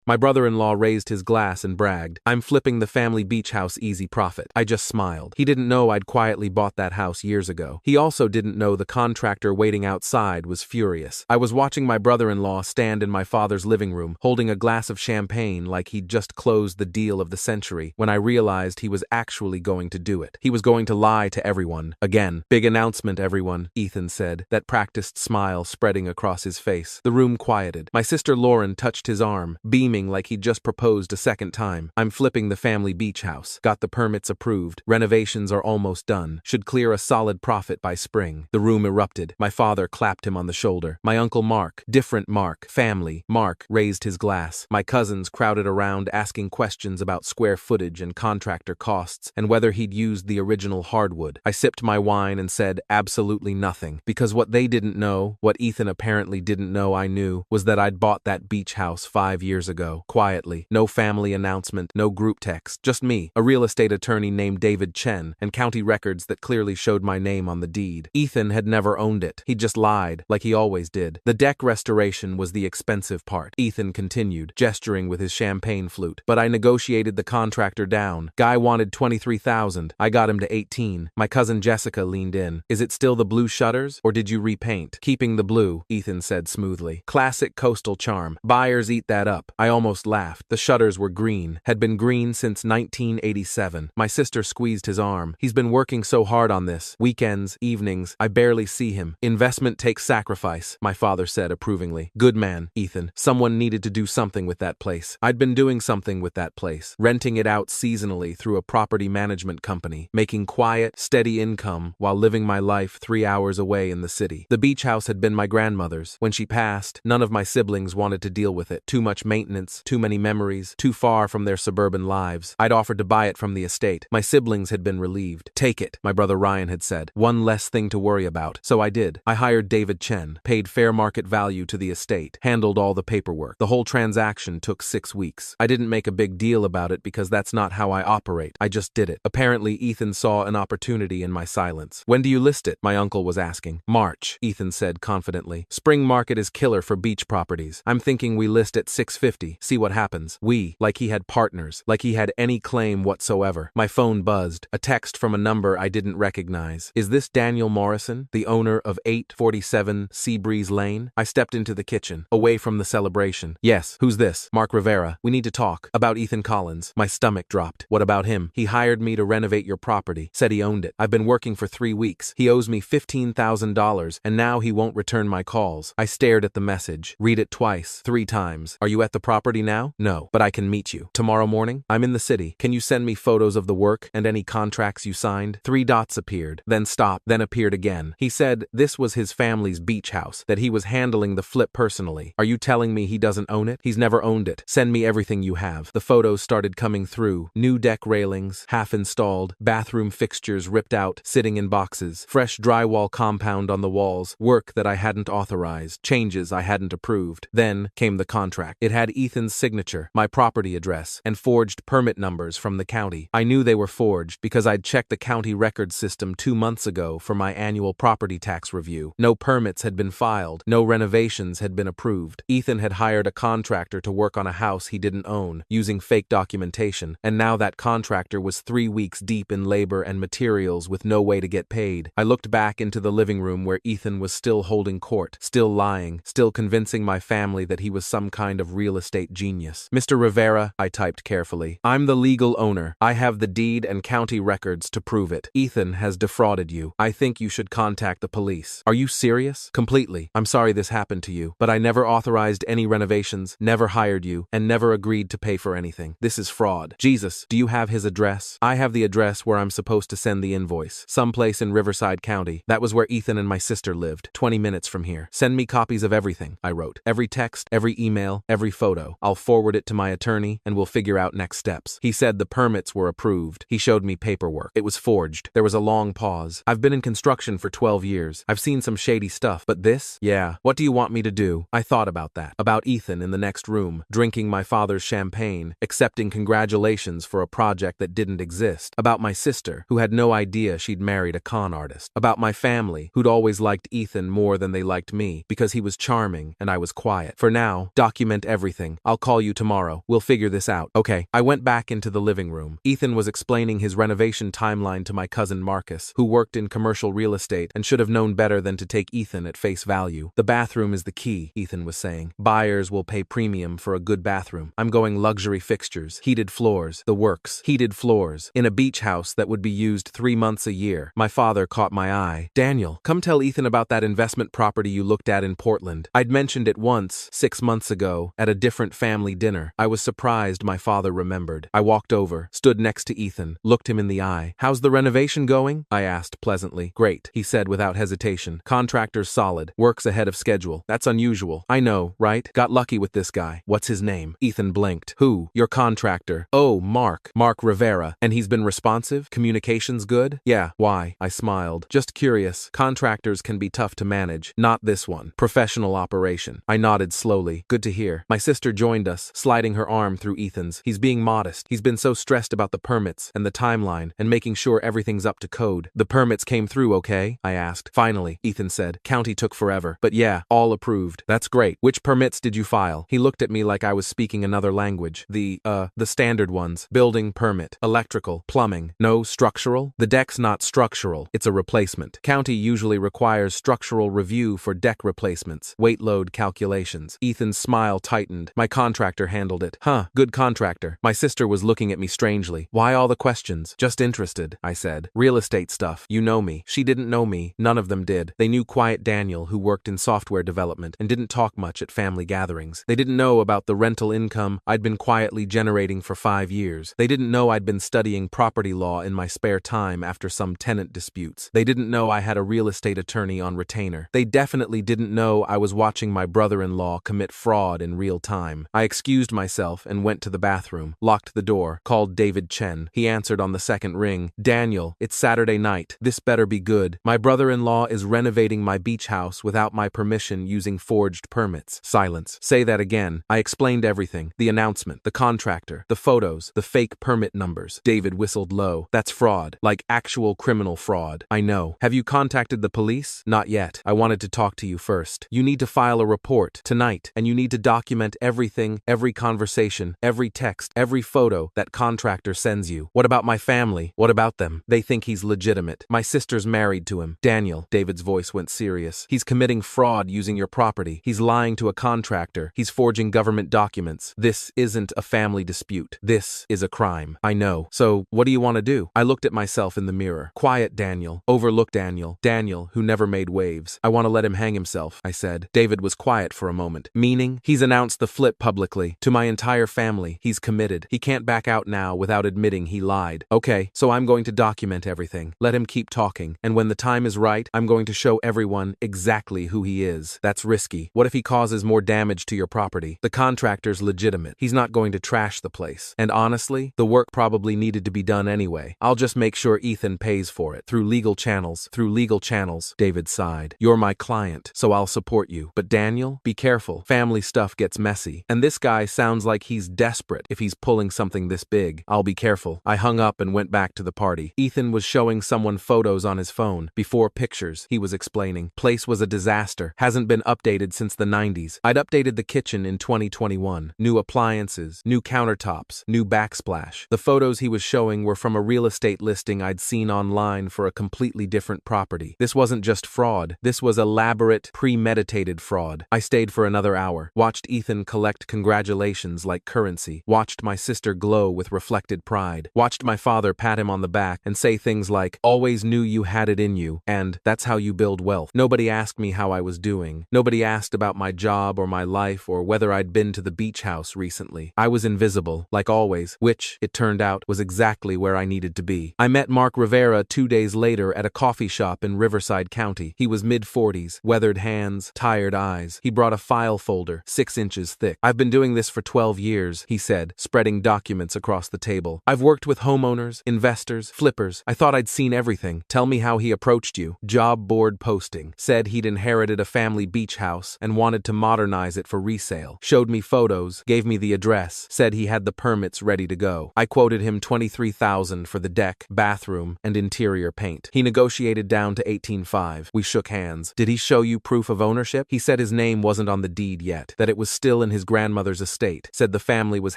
My brother-in-law raised his glass and bragged, "I'm flipping the family beach house easy profit." I just smiled. He didn't know I'd quietly bought that house years ago. He also didn't know the contractor waiting outside was furious. I was watching my brother-in-law stand in my father's living room, holding a glass of champagne like he'd just closed the deal of the century, when I realized he was actually going to do it. He was going to lie to everyone. Again. "Big announcement, everyone," Ethan said, that practiced smile spreading across his face. The room quieted. My sister Lauren touched his arm, beaming like he'd just proposed a second time. "I'm flipping the family beach house. Got the permits approved. Renovations are almost done. Should clear a solid profit by spring." The room erupted. My father clapped him on the shoulder. My uncle Mark, different Mark, family, Mark, raised his glass. My cousins crowded around asking questions about square footage and contractor costs, and whether he'd used the original hardwood. I sipped my wine and said absolutely nothing, because what they didn't know, what Ethan apparently didn't know I knew, was that I'd bought that beach house 5 years ago, quietly. No family announcement, no group text, just me, a real estate attorney named David Chen, and county records that clearly showed my name on the deed. Ethan had never owned it. He just lied, like he always did. The deck restoration was the expensive part, Ethan continued, gesturing with his champagne flute. "But I negotiated the contractor down. Guy wanted $23,000. I got him to 18. My cousin Jessica leaned in. "Is it still the blue shutters, or did you repaint?" "Keeping the blue," Ethan said smoothly. "Classic coastal charm. Buyers eat that up." I almost laughed. The shutters were green, had been green since 1987. My sister squeezed his arm. "He's been working so hard on this. Weekends, evenings, I barely see him. Investment takes sacrifice," my father said approvingly. "Good man, Ethan. Someone needed to do something with that place." I'd been doing something with that place, renting it out seasonally through a property management company, making quiet, steady income while living my life 3 hours away in the city. The beach house had been my grandmother's. When she passed, none of my siblings wanted to deal with it. Too much maintenance, too many memories, too far from their suburban lives. I'd offered to buy it from the estate. My siblings had been relieved. "Take it," my brother Ryan had said. "One less thing to worry about." So I did. I hired David Chen, paid fair market value to the estate, handled all the paperwork. The whole transaction took 6 weeks. I didn't make a big deal about it because that's not how I operate. I just did it. Apparently, Ethan saw an opportunity in my silence. "When do you list it?" my uncle was asking. "March," Ethan said confidently. "Spring market is killer for beach properties. I'm thinking we list at $650, see what happens." We, like he had partners, like he had any claim whatsoever. My phone buzzed, a text from a number I didn't recognize. "Is this Daniel Morrison, the owner of 847 Seabreeze Lane?" I stepped into the kitchen, away from the celebration. "Yes, who's this?" "Mark Rivera. We need to talk." "About Ethan Collins." My stomach dropped. "What about him?" "He hired me to renovate your property. Said he owned it. I've been working for 3 weeks. He owes me $15,000, and now he won't return my calls." I stared at the message. "Read it twice, 3 times. Are you at the property now?" "No, but I can meet you." "Tomorrow morning?" "I'm in the city. Can you send me photos of the work and any contracts you signed?" 3 dots appeared, then stopped, then appeared again. He said this was his family's beach house, that he was handling the flip personally. "Are you telling me he doesn't own it?" "He's never owned it. Send me everything you have." The photos started coming through. New deck railings, half installed, bathroom fixtures ripped out, sitting in boxes, fresh drywall compound on the walls, work that I hadn't authorized, changes I hadn't approved. Then came the contract. It had Ethan's signature, my property address, and forged permit numbers from the county. I knew they were forged because I'd checked the county record system 2 months ago for my annual property tax review. No permits had been filed, no renovations had been approved. Ethan had hired a contractor to work on a house he didn't own, using fake documentation, and now that contractor was 3 weeks deep in labor and materials with no way to get paid. I looked back into the living room where Ethan was still holding court, still lying, still convincing my family that he was some kind of real estate genius. "Mr. Rivera," I typed carefully, "I'm the legal owner. I have the deed and county records to prove it. Ethan has defrauded you. I think you should contact the police." "Are you serious?" "Completely. I'm sorry this happened to you, but I never authorized any renovations, never hired you, and never agreed to pay for anything. This is fraud." "Jesus, do you have his address?" "I have the address where I'm supposed to send the invoice. Someplace in Riverside County. That was where Ethan and my sister lived, 20 minutes from here. Send me copies of everything," I wrote. "Every text, every email, every photo. I'll forward it to my attorney, and we'll figure out next steps." He said the permits were approved. He showed me paperwork. It was forged. There was a long pause. "I've been in construction for 12 years. I've seen some shady stuff, but this? Yeah. What do you want me to do?" I thought about that. About Ethan in the next room, drinking my father's champagne, accepting congratulations for a project that didn't exist. About my sister, who had no idea she'd married a con artist. About my family, who'd always liked Ethan more than they liked me, because he was charming and I was quiet. For now, document everything. working. I'll call you tomorrow. We'll figure this out. Okay. I went back into the living room. Ethan was explaining his renovation timeline to my cousin Marcus, who worked in commercial real estate and should have known better than to take Ethan at face value. The bathroom is the key, Ethan was saying. Buyers will pay premium for a good bathroom. I'm going luxury fixtures, heated floors, the works. Heated floors. In a beach house that would be used 3 months a year. My father caught my eye. Daniel, come tell Ethan about that investment property you looked at in Portland. I'd mentioned it once, 6 months ago, at a different family dinner. I was surprised my father remembered. I walked over, stood next to Ethan, looked him in the eye. How's the renovation going? I asked pleasantly. Great, he said without hesitation. Contractor's solid. Works ahead of schedule. That's unusual. I know, right? Got lucky with this guy. What's his name? Ethan blinked. Who? Your contractor. Oh, Mark. Mark Rivera. And he's been responsive? Communications good? Yeah. Why? I smiled. Just curious. Contractors can be tough to manage. Not this one. Professional operation. I nodded slowly. Good to hear. My sister joined us, sliding her arm through Ethan's. He's being modest. He's been so stressed about the permits and the timeline and making sure everything's up to code. The permits came through okay? I asked. Finally, Ethan said. County took forever. But yeah, all approved. That's great. Which permits did you file? He looked at me like I was speaking another language. The standard ones. Building permit. Electrical. Plumbing. No structural? The deck's not structural. It's a replacement. County usually requires structural review for deck replacements. Weight load calculations. Ethan's smile tightened. My contractor handled it. Huh, good contractor. My sister was looking at me strangely. Why all the questions? Just interested, I said. Real estate stuff. You know me. She didn't know me. None of them did. They knew Quiet Daniel, who worked in software development and didn't talk much at family gatherings. They didn't know about the rental income I'd been quietly generating for 5 years. They didn't know I'd been studying property law in my spare time after some tenant disputes. They didn't know I had a real estate attorney on retainer. They definitely didn't know I was watching my brother-in-law commit fraud in real time. I excused myself and went to the bathroom, locked the door, called David Chen. He answered on the second ring. Daniel, it's Saturday night. This better be good. My brother-in-law is renovating my beach house without my permission using forged permits. Silence. Say that again. I explained everything. The announcement, the contractor, the photos, the fake permit numbers. David whistled low. That's fraud. Like actual criminal fraud. I know. Have you contacted the police? Not yet. I wanted to talk to you first. You need to file a report tonight, and you need to document everything, every conversation, every text, every photo that contractor sends you. What about my family? What about them? They think he's legitimate. My sister's married to him. Daniel, David's voice went serious. He's committing fraud using your property. He's lying to a contractor. He's forging government documents. This isn't a family dispute. This is a crime. I know. So, what do you want to do? I looked at myself in the mirror. Quiet Daniel. Overlook Daniel. Daniel, who never made waves. I want to let him hang himself, I said. David was quiet for a moment. Meaning? He's announced the flip publicly. To my entire family. He's committed. He can't back out now without admitting he lied. Okay, so I'm going to document everything. Let him keep talking. And when the time is right, I'm going to show everyone exactly who he is. That's risky. What if he causes more damage to your property? The contractor's legitimate. He's not going to trash the place. And honestly, the work probably needed to be done anyway. I'll just make sure Ethan pays for it. Through legal channels. Through legal channels. David sighed. You're my client, so I'll support you. But Daniel, be careful. Family stuff gets messy. And this guy sounds like he's desperate if he's pulling something this big. I'll be careful. I hung up and went back to the party. Ethan was showing someone photos on his phone. Before pictures, he was explaining. Place was a disaster. Hasn't been updated since the 90s. I'd updated the kitchen in 2021. New appliances, new countertops, new backsplash. The photos he was showing were from a real estate listing I'd seen online for a completely different property. This wasn't just fraud. This was elaborate, premeditated fraud. I stayed for another hour. Watched Ethan collect congratulations like currency. Watched my sister glow with reflected pride. Watched my father pat him on the back and say things like, always knew you had it in you, and that's how you build wealth. Nobody asked me how I was doing. Nobody asked about my job or my life or whether I'd been to the beach house recently. I was invisible, like always, which, it turned out, was exactly where I needed to be. I met Mark Rivera 2 days later at a coffee shop in Riverside County. He was mid-40s, weathered hands, tired eyes. He brought a file folder, 6 inches thick. I've been doing this for 12 years, he said, spreading documents across the table. I've worked with homeowners, investors, flippers. I thought I'd seen everything. Tell me how he approached you. Job board posting. Said he'd inherited a family beach house and wanted to modernize it for resale. Showed me photos, gave me the address, said he had the permits ready to go. I quoted him $23,000 for the deck, bathroom, and interior paint. He negotiated down to $18,500. We shook hands. Did he show you proof of ownership? He said his name wasn't on the deed yet, that it was still in his his grandmother's estate, said the family was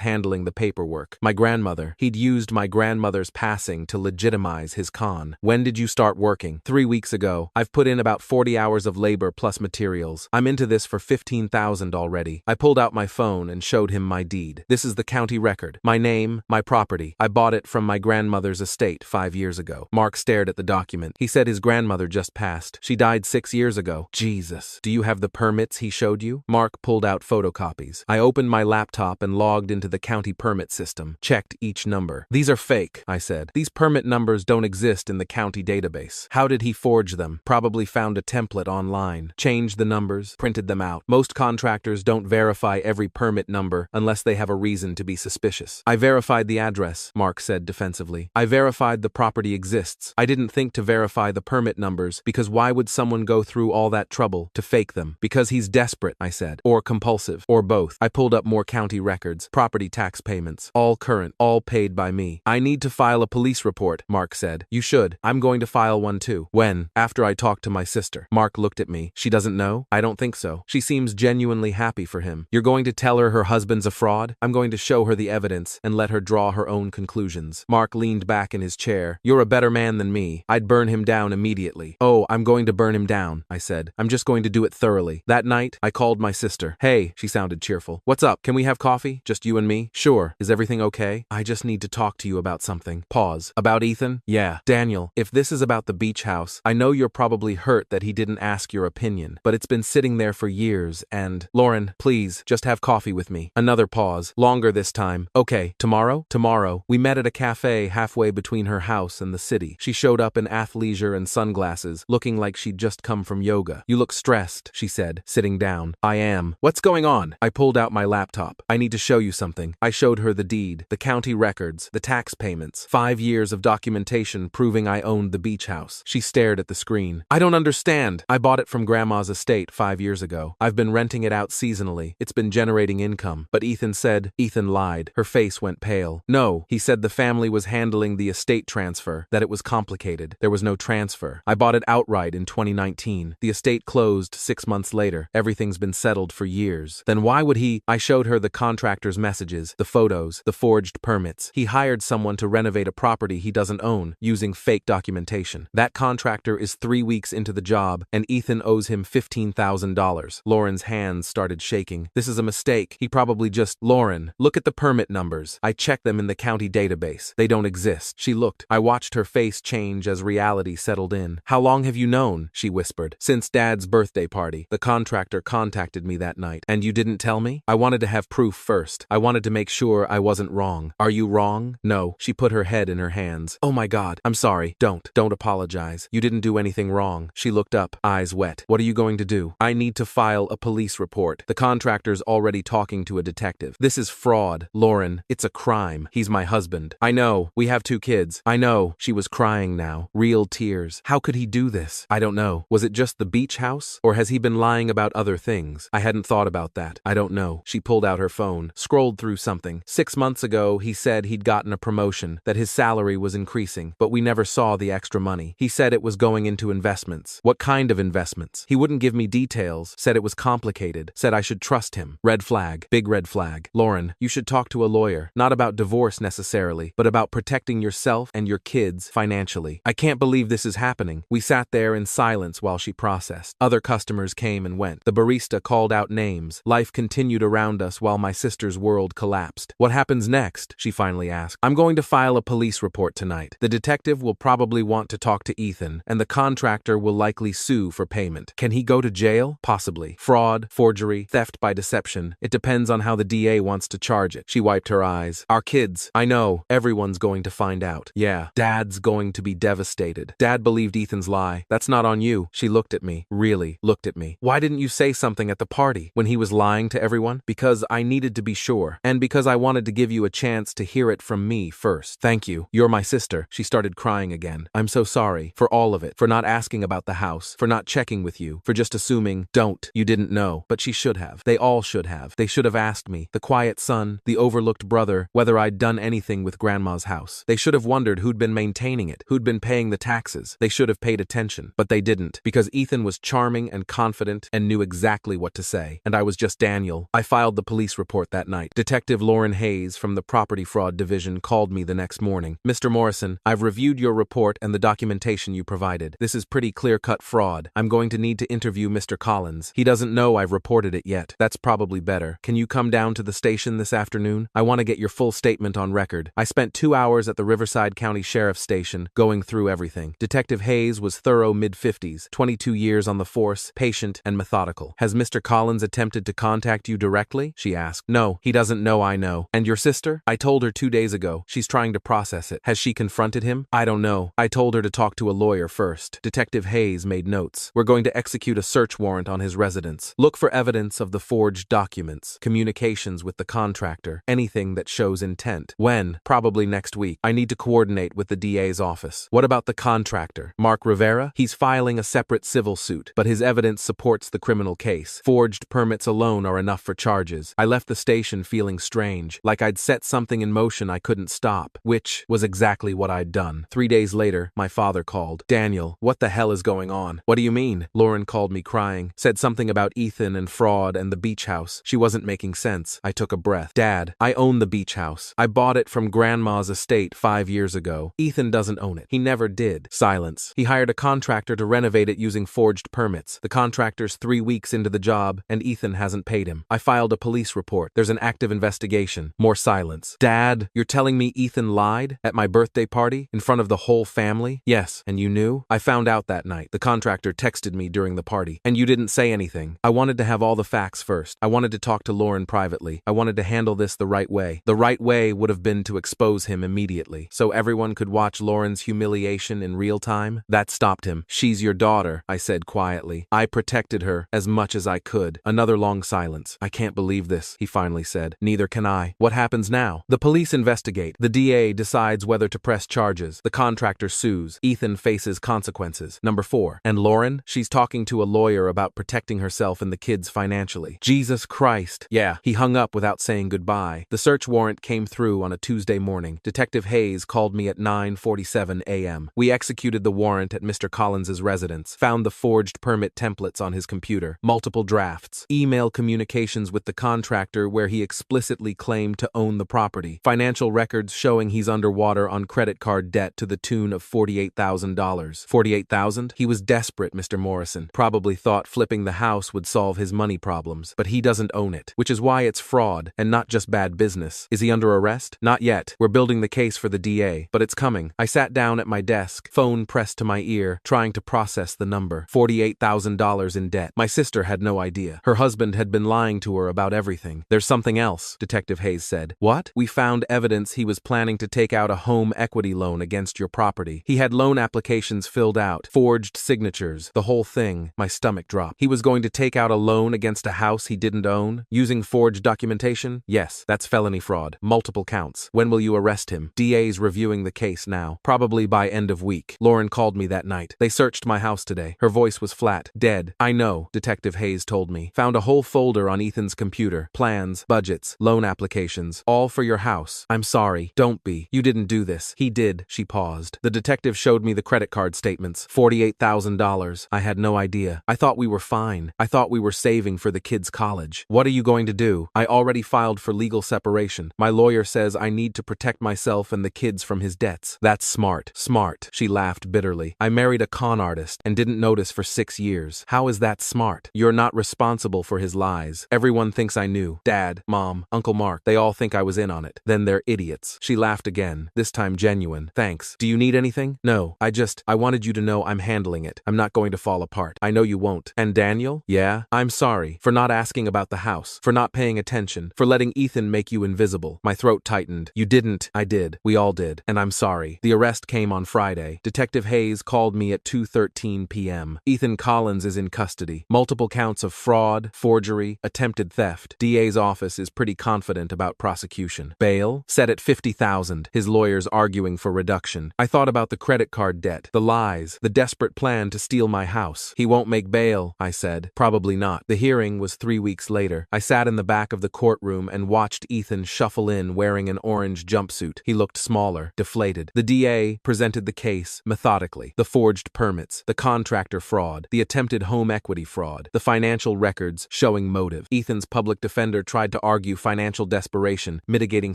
handling the paperwork. My grandmother. He'd used my grandmother's passing to legitimize his con. When did you start working? 3 weeks ago. I've put in about 40 hours of labor plus materials. I'm into this for $15,000 already. I pulled out my phone and showed him my deed. This is the county record. My name, my property. I bought it from my grandmother's estate 5 years ago. Mark stared at the document. He said his grandmother just passed. She died 6 years ago. Jesus. Do you have the permits he showed you? Mark pulled out photocopies. I opened my laptop and logged into the county permit system. Checked each number. These are fake, I said. These permit numbers don't exist in the county database. How did he forge them? Probably found a template online. Changed the numbers, printed them out. Most contractors don't verify every permit number unless they have a reason to be suspicious. I verified the address, Mark said defensively. I verified the property exists. I didn't think to verify the permit numbers because why would someone go through all that trouble to fake them? Because he's desperate, I said. Or compulsive. Or both. I pulled up more county records, property tax payments, all current, all paid by me. I need to file a police report, Mark said. You should. I'm going to file one too. When? After I talk to my sister. Mark looked at me. She doesn't know? I don't think so. She seems genuinely happy for him. You're going to tell her husband's a fraud? I'm going to show her the evidence and let her draw her own conclusions. Mark leaned back in his chair. You're a better man than me. I'd burn him down immediately. Oh, I'm going to burn him down, I said. I'm just going to do it thoroughly. That night, I called my sister. Hey, she sounded cheerful. What's up? Can we have coffee? Just you and me? Sure. Is everything okay? I just need to talk to you about something. Pause. About Ethan? Yeah. Daniel, if this is about the beach house, I know you're probably hurt that he didn't ask your opinion, but it's been sitting there for years and… Lauren, please, just have coffee with me. Another pause. Longer this time. Okay, tomorrow? Tomorrow. We met at a cafe halfway between her house and the city. She showed up in athleisure and sunglasses, looking like she'd just come from yoga. You look stressed, she said, sitting down. I am. What's going on? I pulled out my laptop. I need to show you something. I showed her the deed, the county records, the tax payments, 5 years of documentation proving I owned the beach house. She stared at the screen. I don't understand. I bought it from Grandma's estate 5 years ago. I've been renting it out seasonally. It's been generating income. But Ethan lied. Her face went pale. No, he said the family was handling the estate transfer, that it was complicated. There was no transfer. I bought it outright in 2019. The estate closed 6 months later. Everything's been settled for years. Then why would he… I showed her the contractor's messages, the photos, the forged permits. He hired someone to renovate a property he doesn't own, using fake documentation. That contractor is 3 weeks into the job, and Ethan owes him $15,000. Lauren's hands started shaking. This is a mistake. He probably just… Lauren, look at the permit numbers. I checked them in the county database. They don't exist. She looked. I watched her face change as reality settled in. How long have you known? She whispered. Since Dad's birthday party. The contractor contacted me that night. And you didn't tell me? I wanted to have proof first. I wanted to make sure I wasn't wrong. Are you wrong? No. She put her head in her hands. Oh my God. I'm sorry. Don't apologize. You didn't do anything wrong. She looked up, eyes wet. What are you going to do? I need to file a police report. The contractor's already talking to a detective. This is fraud. Lauren, it's a crime. He's my husband. I know. We have 2 kids. I know. She was crying now. Real tears. How could he do this? I don't know. Was it just the beach house? Or has he been lying about other things? I hadn't thought about that. I don't know. She pulled out her phone, scrolled through something. 6 months ago, he said he'd gotten a promotion, that his salary was increasing, but we never saw the extra money. He said it was going into investments. What kind of investments? He wouldn't give me details, said it was complicated, said I should trust him. Red flag. Big red flag. Lauren, you should talk to a lawyer, not about divorce necessarily, but about protecting yourself and your kids financially. I can't believe this is happening. We sat there in silence while she processed. Other customers came and went. The barista called out names. Life continued around us while my sister's world collapsed. What happens next? She finally asked. I'm going to file a police report tonight. The detective will probably want to talk to Ethan, and the contractor will likely sue for payment. Can he go to jail? Possibly. Fraud, forgery, theft by deception. It depends on how the DA wants to charge it. She wiped her eyes. Our kids. I know. Everyone's going to find out. Yeah. Dad's going to be devastated. Dad believed Ethan's lie. That's not on you. She looked at me. Really looked at me. Why didn't you say something at the party when he was lying to everyone? Because I needed to be sure. And because I wanted to give you a chance to hear it from me first. Thank you. You're my sister. She started crying again. I'm so sorry. For all of it. For not asking about the house. For not checking with you. For just assuming, you didn't know. But she should have. They all should have. They should have asked me. The quiet son, the overlooked brother, whether I'd done anything with Grandma's house. They should have wondered who'd been maintaining it. Who'd been paying the taxes. They should have paid attention. But they didn't. Because Ethan was charming and confident and knew exactly what to say. And I was just Daniel. Daniel, I filed the police report that night. Detective Lauren Hayes from the Property Fraud Division called me the next morning. Mr. Morrison, I've reviewed your report and the documentation you provided. This is pretty clear-cut fraud. I'm going to need to interview Mr. Collins. He doesn't know I've reported it yet. That's probably better. Can you come down to the station this afternoon? I want to get your full statement on record. I spent 2 hours at the Riverside County Sheriff's Station, going through everything. Detective Hayes was thorough mid-50s, 22 years on the force, patient and methodical. Has Mr. Collins attempted to contact you directly? She asked. No, he doesn't know I know. And your sister? I told her 2 days ago. She's trying to process it. Has she confronted him? I don't know. I told her to talk to a lawyer first. Detective Hayes made notes. We're going to execute a search warrant on his residence. Look for evidence of the forged documents, communications with the contractor, anything that shows intent. When? Probably next week. I need to coordinate with the DA's office. What about the contractor? Mark Rivera? He's filing a separate civil suit, but his evidence supports the criminal case. Forged permits alone are enough for charges. I left the station feeling strange, like I'd set something in motion I couldn't stop, which was exactly what I'd done. 3 days later, my father called. Daniel, what the hell is going on? What do you mean? Lauren called me crying, said something about Ethan and fraud and the beach house. She wasn't making sense. I took a breath. Dad, I own the beach house. I bought it from Grandma's estate 5 years ago. Ethan doesn't own it. He never did. Silence. He hired a contractor to renovate it using forged permits. The contractor's 3 weeks into the job, and Ethan hasn't paid him. I filed a police report. There's an active investigation. More silence. Dad, you're telling me Ethan lied? At my birthday party? In front of the whole family? Yes. And you knew? I found out that night. The contractor texted me during the party. And you didn't say anything. I wanted to have all the facts first. I wanted to talk to Lauren privately. I wanted to handle this the right way. The right way would have been to expose him immediately, so everyone could watch Lauren's humiliation in real time. That stopped him. She's your daughter, I said quietly. I protected her as much as I could. Another long silence. I can't believe this, he finally said. Neither can I. What happens now? The police investigate. The DA decides whether to press charges. The contractor sues. Ethan faces consequences. Number 4. And Lauren? She's talking to a lawyer about protecting herself and the kids financially. Jesus Christ. Yeah, he hung up without saying goodbye. The search warrant came through on a Tuesday morning. Detective Hayes called me at 9:47 a.m. We executed the warrant at Mr. Collins's residence, found the forged permit templates on his computer, multiple drafts, email communications with the contractor where he explicitly claimed to own the property, financial records showing he's underwater on credit card debt to the tune of $48,000. $48,000? He was desperate, Mr. Morrison. Probably thought flipping the house would solve his money problems, but he doesn't own it, which is why it's fraud and not just bad business. Is he under arrest? Not yet. We're building the case for the DA, but it's coming. I sat down at my desk, phone pressed to my ear, trying to process the number. $48,000 in debt. My sister had no idea. Her husband had been lying to her about everything. There's something else, Detective Hayes said. What? We found evidence he was planning to take out a home equity loan against your property. He had loan applications filled out, forged signatures, the whole thing. My stomach dropped. He was going to take out a loan against a house he didn't own, using forged documentation? Yes, that's felony fraud. Multiple counts. When will you arrest him? DA's reviewing the case now. Probably by end of week. Lauren called me that night. They searched my house today. Her voice was flat. Dead. I know, Detective Hayes told me. Found a whole folder on Ethan's computer. Plans, budgets, loan applications. All for your house. I'm sorry. Don't be. You didn't do this. He did. She paused. The detective showed me the credit card statements. $48,000. I had no idea. I thought we were fine. I thought we were saving for the kids' college. What are you going to do? I already filed for legal separation. My lawyer says I need to protect myself and the kids from his debts. That's smart. Smart. She laughed bitterly. I married a con artist and didn't notice for 6 years. How is that smart? You're not responsible for his lies. Everyone thinks I knew. Dad, Mom, Uncle Mark, they all think I was in on it. Then they're idiots. She laughed again, this time genuine. Thanks. Do you need anything? No, I wanted you to know I'm handling it. I'm not going to fall apart. I know you won't. And Daniel? Yeah? I'm sorry for not asking about the house, for not paying attention, for letting Ethan make you invisible. My throat tightened. You didn't. I did. We all did. And I'm sorry. The arrest came on Friday. Detective Hayes called me at 2:13 p.m. Ethan Collins is in custody. Multiple counts of fraud, forgery, attempted theft. DA's office is pretty confident about prosecution. Bail? Set at $50,000. His lawyers arguing for reduction. I thought about the credit card debt, the lies, the desperate plan to steal my house. He won't make bail, I said. Probably not. The hearing was 3 weeks later. I sat in the back of the courtroom and watched Ethan shuffle in wearing an orange jumpsuit. He looked smaller, deflated. The DA presented the case methodically. The forged permits, the contractor fraud, the attempted home equity fraud, the financial records showing motive. motive. Ethan's public defender tried to argue financial desperation, mitigating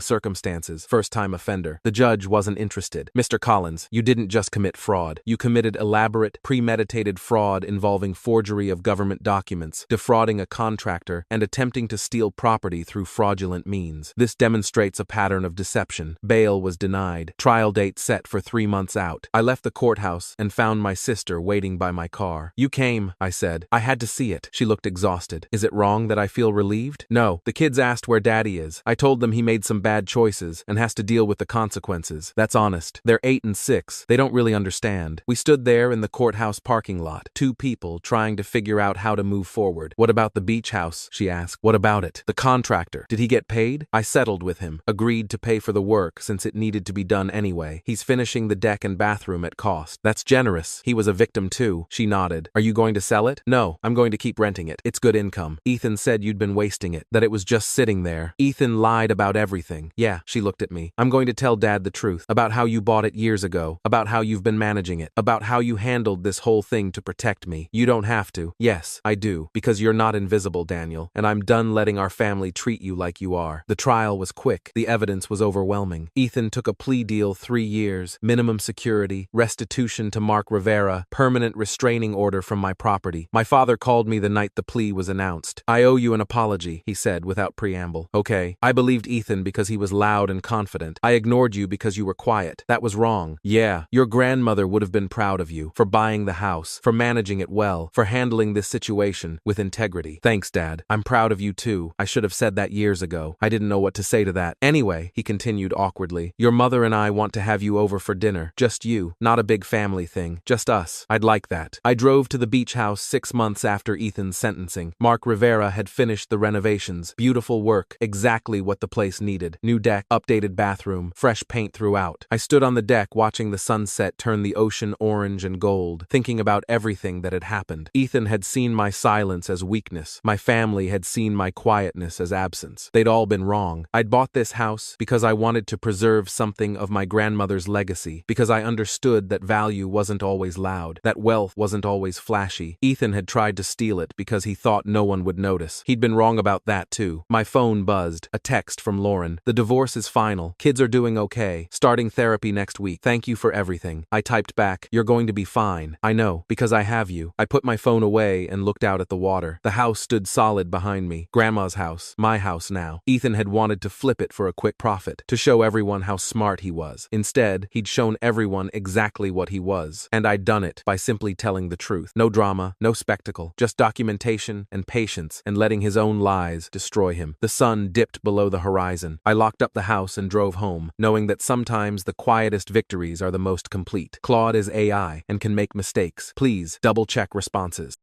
circumstances, first-time offender. The judge wasn't interested. Mr. Collins, you didn't just commit fraud. You committed elaborate, premeditated fraud involving forgery of government documents, defrauding a contractor, and attempting to steal property through fraudulent means. This demonstrates a pattern of deception. Bail was denied. Trial date set for 3 months out. I left the courthouse and found my sister waiting by my car. You came, I said. I had to see it. She looked exhausted. Is it wrong that I feel relieved? No. The kids asked where Daddy is. I told them he made some bad choices and has to deal with the consequences. That's honest. They're 8 and 6. They don't really understand. We stood there in the courthouse parking lot, 2 people trying to figure out how to move forward. What about the beach house? She asked. What about it? The contractor. Did he get paid? I settled with him. Agreed to pay for the work since it needed to be done anyway. He's finishing the deck and bathroom at cost. That's generous. He was a victim too. She nodded. Are you going to sell it? No, I'm going to keep renting it. It's good income. Ethan said you'd been wasting it, that it was just sitting there. Ethan lied about everything. Yeah, she looked at me. I'm going to tell Dad the truth about how you bought it years ago, about how you've been managing it, about how you handled this whole thing to protect me. You don't have to. Yes, I do, because you're not invisible, Daniel, and I'm done letting our family treat you like you are. The trial was quick. The evidence was overwhelming. Ethan took a plea deal, 3 years, minimum security, restitution to Mark Rivera, permanent restraining order from my property. My father called me the night the plea was announced. I owe you an apology, he said without preamble. Okay. I believed Ethan because he was loud and confident. I ignored you because you were quiet. That was wrong. Yeah, your grandmother would have been proud of you for buying the house, for managing it well, for handling this situation with integrity. Thanks, Dad. I'm proud of you too. I should have said that years ago. I didn't know what to say to that. Anyway, he continued awkwardly, your mother and I want to have you over for dinner. Just you. Not a big family thing. Just us. I'd like that. I drove to the beach house 6 months after Ethan's sentencing. Mark Rivera had finished the renovations. Beautiful work. Exactly what the place needed. New deck, updated bathroom, fresh paint throughout. I stood on the deck watching the sunset turn the ocean orange and gold, thinking about everything that had happened. Ethan had seen my silence as weakness. My family had seen my quietness as absence. They'd all been wrong. I'd bought this house because I wanted to preserve something of my grandmother's legacy, because I understood that value wasn't always loud, that wealth wasn't always flashy. Ethan had tried to steal it because he thought no one would notice. He'd been wrong about that too. My phone buzzed. A text from Lauren. The divorce is final. Kids are doing okay. Starting therapy next week. Thank you for everything. I typed back, you're going to be fine. I know, because I have you. I put my phone away and looked out at the water. The house stood solid behind me. Grandma's house. My house now. Ethan had wanted to flip it for a quick profit, to show everyone how smart he was. Instead, he'd shown everyone exactly what he was. And I'd done it by simply telling the truth. No drama, no spectacle, just documentation and patience and letting his own lies destroy him. The sun dipped below the horizon. I locked up the house and drove home, knowing that sometimes the quietest victories are the most complete. Claude is AI and can make mistakes. Please double-check responses.